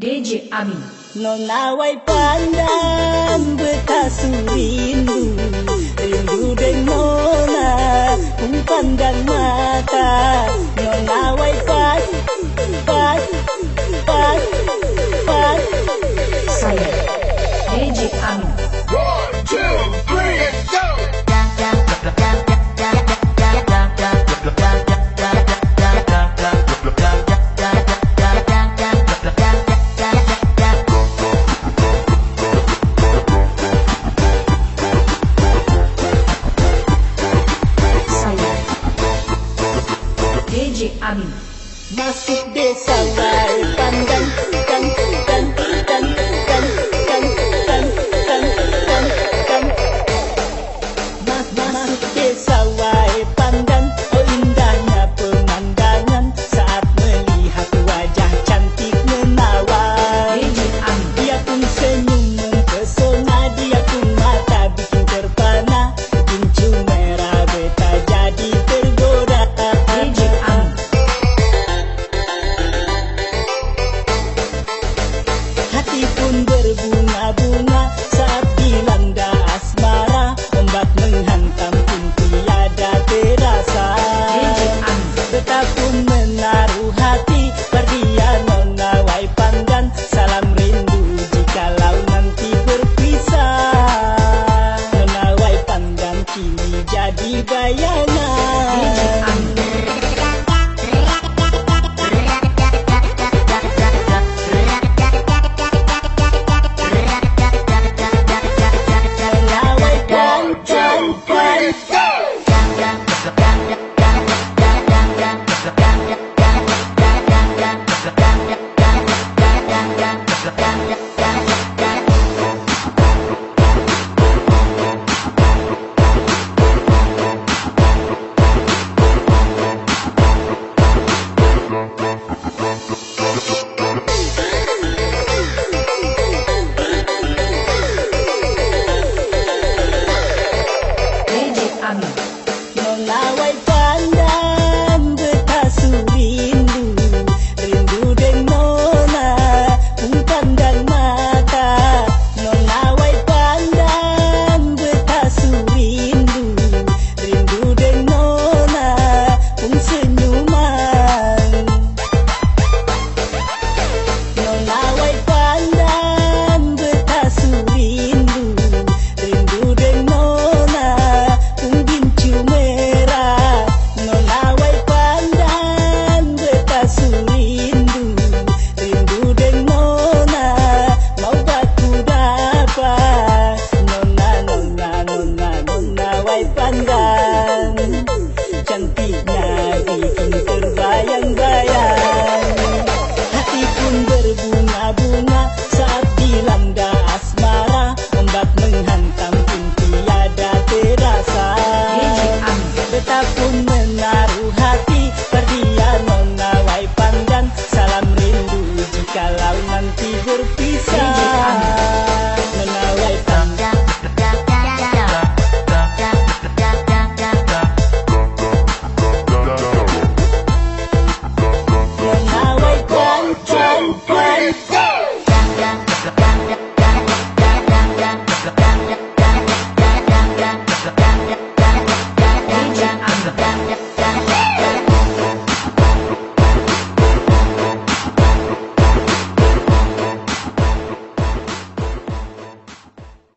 DJ Amin. Nonawai pandang betasu rindu, rindu deng nona pun pandang mata. Nonawai pan Saya DJ Amin. 1, 2, 3, and go! Saya DJ Amin. masuk desa wai pandang kan masuk desa wai pandang. Oh indahnya pemandangan saat melihat wajah cantik menawan. DJ Amin. Dia pun senyum mempesona, dia pun mata bikin terpana. Gincu merah beta jadi tergoda. DJ Amin. Hati pun berbunga-bunga saat dilanda asmara. Ombak menghantam pun tiada terasa. DJ Amin. Beta pun menaruh hati perdia nona wai pandan. Salam rindu jikalau nanti berpisah. Nona wai pandan kini jadi bayangan. DJ Amin. DJ Amin. Nonawai pandang betasu rindu, rindu deng nona pun pandang mata. Nonawai pandang betasu rindu, rindu deng nona pun senyuman. Nonawai pandang betasu rindu, rindu deng nona pun gincu merah. Nonawai pandang betasu rindu, rindu deng nona mau baku dapat. Nona wai pandang cantiknya bikin terbayang-bayang. Hati pun berbunga-bunga saat dilanda asmara. Ombak menghantam pun tiada terasa. DJ Amin. Beta pun menaruh hati perdia nona wai pandan. Salam rindu jikalau nanti berpisah. DJ Amin. Nona wai pandan. Nona wai pandan. Go!